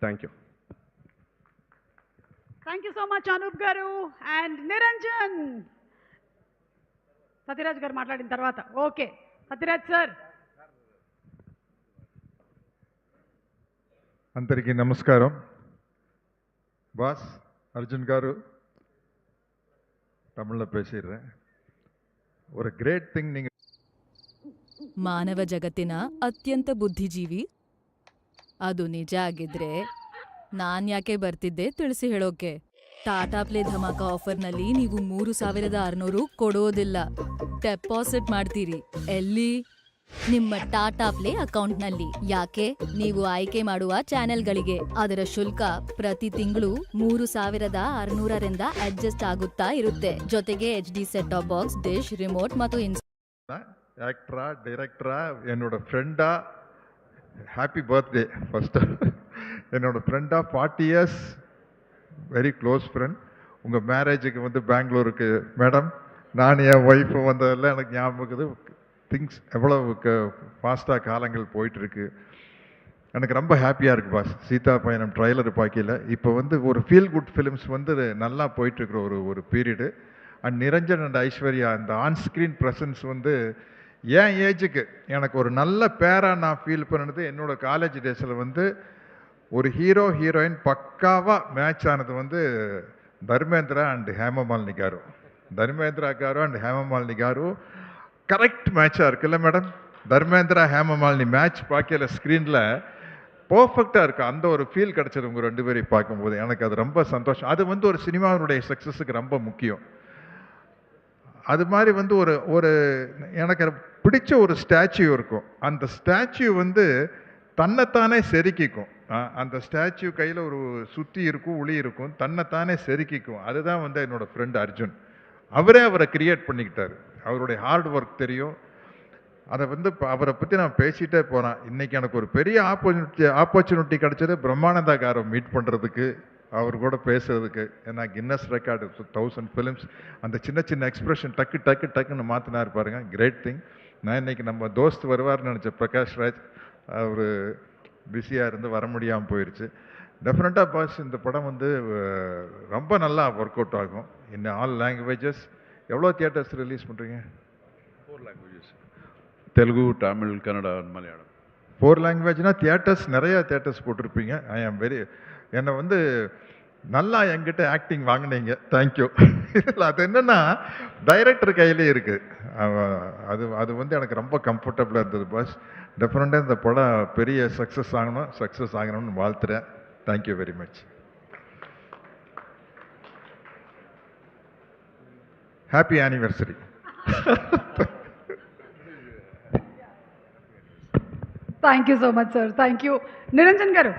Thank you. Thank you so much, Anup Garu and Niranjan. Sathiraj garu మాట్లాడిన తర్వాత okay Sathyaraj sir. అందరికీ నమస్కారం. Boss Arjun గారు தமிழில் பேசிடுறேன். ஒரு ಗ್ರೇಟ್ ಥಿಂಗ್ நீங்கள் ಮಾನವ ಜಗತ್ತಿನ ಅತ್ಯಂತ ಬುದ್ಧಿಜೀವಿ ಅದು ನಿಜ ಆಗಿದ್ರೆ ನಾನ್ ಯಾಕೆ ಬರ್ತಿದ್ದೆ ತಿಳಿಸಿ ಹೇಳೋಕೆ. ಟಾಟಾ ಪ್ಲೇ ಧಮಾಕ ಆಫರ್ನಲ್ಲಿ ನೀವು 3600 ಕೊಡೋದಿಲ್ಲ, ಡೆಪಾಸಿಟ್ ಮಾಡ್ತೀರಿ. ಎಲ್ಲಿ? ನಿಮ್ಮ ಟಾಟಾ ಪ್ಲೇ ಅಕೌಂಟ್ನಲ್ಲಿ. ಯಾಕೆ? ನೀವು ಆಯ್ಕೆ ಮಾಡುವ ಚಾನೆಲ್ಗಳಿಗೆ. ಅದರ ಶುಲ್ಕ ಪ್ರತಿ ತಿಂಗಳು 3600ರಿಂದ ಅಡ್ಜಸ್ಟ್ ಆಗುತ್ತಾ ಇರುತ್ತೆ. ಜೊತೆಗೆ HD set top box, dish, remote ಮತ್ತು ஆக்டரா டைரக்டரா என்னோட ஃப்ரெண்டா ஹாப்பி பர்த்டே ஃபர்ஸ்ட். என்னோட ஃப்ரெண்டா 40 இயர்ஸ் வெரி க்ளோஸ் ஃப்ரெண்ட். உங்கள் மேரேஜுக்கு வந்து பெங்களூருக்கு மேடம் நான் என் ஒய்ஃபு வந்ததெல்லாம் எனக்கு ஞாபகம் இருக்குது. திங்ஸ் எவ்வளவு ஃபாஸ்ட்டாக காலங்கள் போயிட்டுருக்கு. எனக்கு ரொம்ப ஹாப்பியாக இருக்குது பாஸ். சீதா பயணம் ட்ரைலர் பார்க்கல. இப்போ வந்து ஒரு ஃபீல் குட் ஃபிலிம்ஸ் வந்து நல்லா போயிட்டுருக்குற ஒரு period. And Niranjan and Aishwarya இந்த ஆன்ஸ்க்ரீன் ப்ரெசன்ஸ் வந்து என் ஏஜுக்கு எனக்கு ஒரு நல்ல பேராக நான் ஃபீல் பண்ணினது என்னோடய காலேஜ் டேஸில் வந்து ஒரு ஹீரோ ஹீரோயின் பக்காவாக மேட்ச் ஆனது வந்து Dharmendra and Hema Malini garu. Dharmendra garu and Hema Malini garu correct மேட்சாக இருக்குல்ல மேடம்? தர்மேந்திரா ஹேமமாலினி மேட்ச் பார்க்கல ஸ்க்ரீனில் பர்ஃபெக்டாக இருக்குது. அந்த ஒரு ஃபீல் கிடச்சது உங்கள் 2 பேரையும் பார்க்கும்போது எனக்கு அது ரொம்ப சந்தோஷம். அது வந்து ஒரு சினிமாவினுடைய சக்ஸஸுக்கு ரொம்ப முக்கியம். அது மாதிரி வந்து ஒரு எனக்கு பிடிச்ச ஒரு ஸ்டாச்சு இருக்கும். அந்த ஸ்டாச்சு வந்து தன்னைத்தானே செதுக்கிக்கும். அந்த ஸ்டாச்சு கையில் ஒரு சுத்தி இருக்கும், ஒளி இருக்கும், தன்னைத்தானே செதுக்கிக்கும். அதுதான் வந்து என்னோடய ஃப்ரெண்ட் அர்ஜுன். அவரை கிரியேட் பண்ணிக்கிட்டார். அவருடைய ஹார்ட் ஒர்க் தெரியும். அதை வந்து அவரை பற்றி நான் பேசிகிட்டே போகிறேன். இன்றைக்கி எனக்கு ஒரு பெரிய ஆப்பர்ச்சுனிட்டி கிடச்சது பிரம்மானந்தா காரை மீட் பண்ணுறதுக்கு, அவர் கூட பேசுறதுக்கு. ஏன்னா கின்னஸ் ரெக்கார்டு 1000 ஃபிலிம்ஸ். அந்த சின்ன சின்ன எக்ஸ்பிரஷன் டக்குன்னு மாற்றினா இருப்பாருங்க. Great thing. நான் இன்றைக்கி நம்ம தோஸ்த் வருவார்னு நினச்சேன் பிரகாஷ் ராஜ். அவர் பிஸியாக இருந்து வர முடியாமல் போயிடுச்சு. டெஃபினட்டாக பாஸ் இந்த படம் வந்து ரொம்ப நல்லா ஒர்க் அவுட் ஆகும். In all languages. எவ்வளோ தியேட்டர்ஸ் ரிலீஸ் பண்ணுறீங்க? 4 லாங்குவேஜஸ். தெலுங்கு, தமிழ், கன்னடா, மலையாளம். 4 லாங்குவேஜ்னால் தியேட்டர்ஸ் நிறையா தியேட்டர்ஸ் போட்டிருப்பீங்க. ஐ ஆம் வெரி என்னை வந்து நல்லா என்கிட்ட ஆக்டிங் வாங்கினீங்க. தேங்க்யூ. இதில் அது என்னென்னா டைரக்டர் கையிலே இருக்குது. அது வந்து எனக்கு ரொம்ப கம்ஃபர்டபுளாக இருந்தது பாஸ். டெஃபினட்டாக இந்த படம் பெரிய சக்ஸஸ் ஆகணும்னு வாழ்த்துறேன். Thank you very much. Happy anniversary. Thank you so much, sir. Thank you. Niranjan garu.